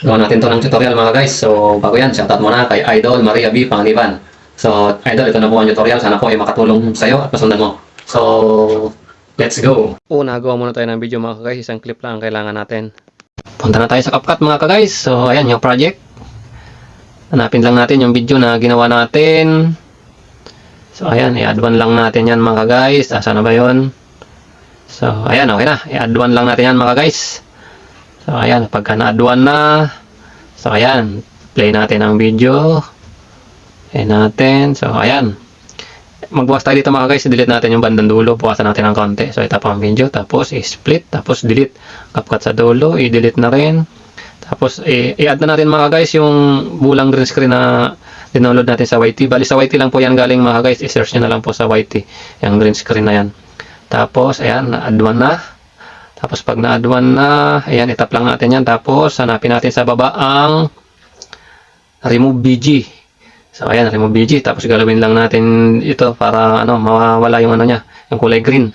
Gawa natin to ng tutorial mga guys. So bago yan, shoutout muna kay Idol Maria B. Panganiban. So Idol, ito na po ang tutorial. Sana po ay makatulong sa'yo at masundan mo. So let's go. Una, gawa muna tayo ng video mga guys. Isang clip lang ang kailangan natin. Punta na tayo sa CapCut mga guys. So ayan yung project. Hanapin lang natin yung video na ginawa natin. So ayan, i-add one lang natin yan mga guys. Saan na ba yun? So ayan, okay na. I-add one lang natin yan mga guys. So ayan, pagka na-add one na. So ayan, play natin ang video. Ayan natin. So ayan. Magbukas tayo dito mga guys. Delete natin yung bandang dulo. Bukasan natin ng konti. So itap ang video. Tapos i-split. Tapos delete. CapCut sa dulo. I-delete na rin. Tapos i-add na natin mga guys yung bulang green screen na download natin sa YT. Bali sa YT lang po yan galing mga guys. I-search nyo na lang po sa YT. Yung green screen na yan. Tapos ayan, na-add one na. Tapos pag na-add one na, ayan, itap lang natin yan. Tapos hanapin natin sa baba ang remove BG. So ayan, remove BG. Tapos galawin lang natin ito para mawawala yung niya, yung kulay green.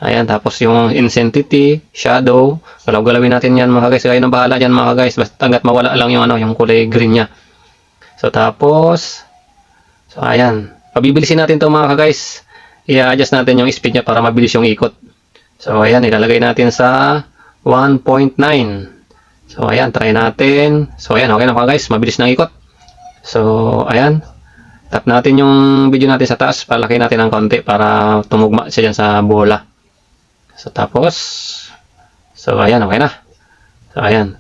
Ayan, tapos yung intensity, shadow, galawin natin yan mga guys. Kayo nang bahala dyan mga guys. Basta hanggat mawala lang yung yung kulay green niya. So tapos, so ayan, pabibilisin natin to mga guys. I-adjust natin yung speed niya para mabilis yung ikot. So ayan, ilalagay natin sa 1.9. So ayan, try natin. So ayan, okay na mga guys, mabilis na ikot. So ayan, tap natin yung video natin sa taas, palaki natin ng konti para tumugma siya dyan sa bola. So tapos, so ayan, okay na. So ayan,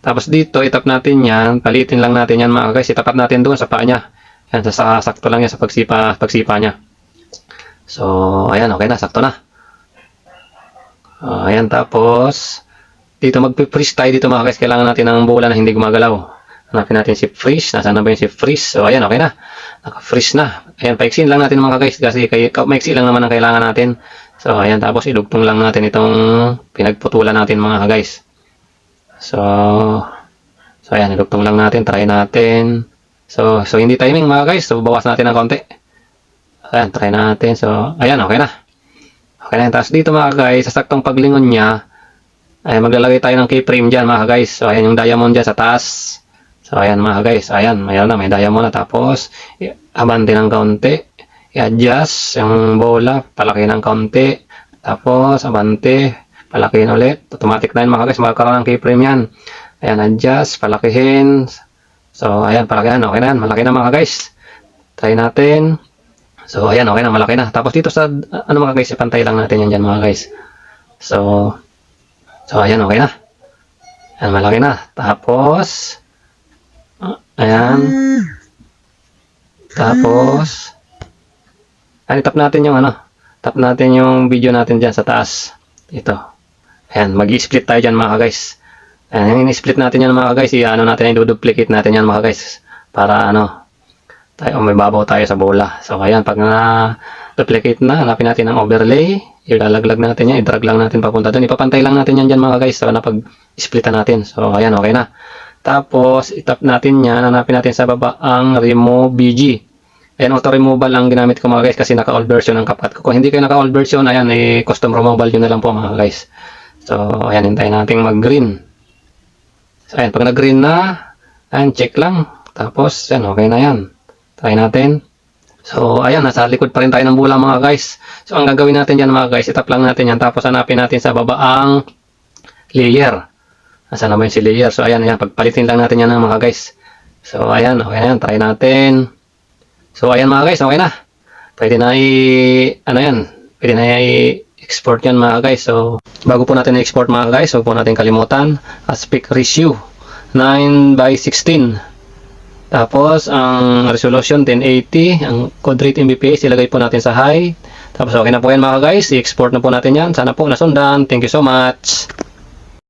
tapos dito itap natin yan, palitin lang natin yan mga guys. Itapat natin doon sa paa niya. Yan, sakto lang yan sa pagsipa niya. So ayan, okay na, sakto na. Ayan, tapos dito mag-freeze tayo dito mga guys. Kailangan natin ng bola na hindi gumagalaw. Hanapin natin si freeze. Nasaan na ba yung si freeze? So ayan, okay na, naka-freeze na. Ayan, paiksin lang natin mga guys kasi maiksi lang naman ang kailangan natin. So ayan, tapos idugtong lang natin itong pinagputulan natin mga guys. So ayan, idugtong lang natin, try natin. So hindi timing mga guys. So bawas natin ng konti. Ayan, try natin. So ayan, okay na. Okay na. Tapos dito mga guys, sa saktong paglingon niya, ay maglalagay tayo ng keyframe dyan mga guys. So ayan yung diamond dyan sa taas. So ayan mga guys, ayan, mayroon na, may diamond na. Tapos abante ng kaunti, i-adjust yung bola, palaki ng kaunti. Tapos abante, palakihin ulit. Automatic na yun mga guys, magkakaroon ng keyframe yan. Ayan, adjust, palakihin. So ayan, palakihan, okay na yan, malaki na mga guys. Try natin. So ayan, okay na, malaki na. Tapos dito sa mga guys, ipantay lang natin yan dyan mga guys. So ayan, okay na. Ayan, malaki na. Tapos ayan. Tapos ayan, tap natin yung tap natin yung video natin dyan sa taas. Ito. Ayan, mag-i-split tayo dyan mga guys. Ayan, yung i-split natin yan mga guys, natin, i-duplicate natin yan mga guys. Para tayo, may babaw tayo sa bola. So ayan, pag na-duplicate na, hanapin natin ang overlay. Ilalaglag natin yan, i-drag lang natin papunta doon. Ipapantay lang natin yan dyan mga guys. So napag-splitan natin. So ayan, okay na. Tapos, itap natin yan. Hanapin natin sa baba ang remove BG. Ayan, auto removal ang ginamit ko mga guys kasi naka-all version ang CapCut ko. Kung hindi kayo naka-all version, ayan, custom removal yun na lang po mga guys. So ayan, hintayin natin mag-green. So ayan, pag nag-green na, ayan, check lang. Tapos, ayan, okay na yan. Try natin. So ayan, nasa likod pa rin tayo ng bola mga guys. So ang gagawin natin dyan mga guys, itap lang natin yan. Tapos hanapin natin sa baba ang layer. Nasaan na ba yung si layer? So ayan, pagpalitin lang natin yan mga guys. So ayan, okay na yan, try natin. So ayan mga guys, okay na. Pwede na pwede na i-export yan mga guys. So bago po natin i-export mga guys, huwag po natin kalimutan aspect ratio 9:16. Tapos ang resolution 1080, ang code rate mbps ilagay po natin sa high. Tapos okay na po yan mga guys, i-export na po natin yan. Sana po nasundan. Thank you so much.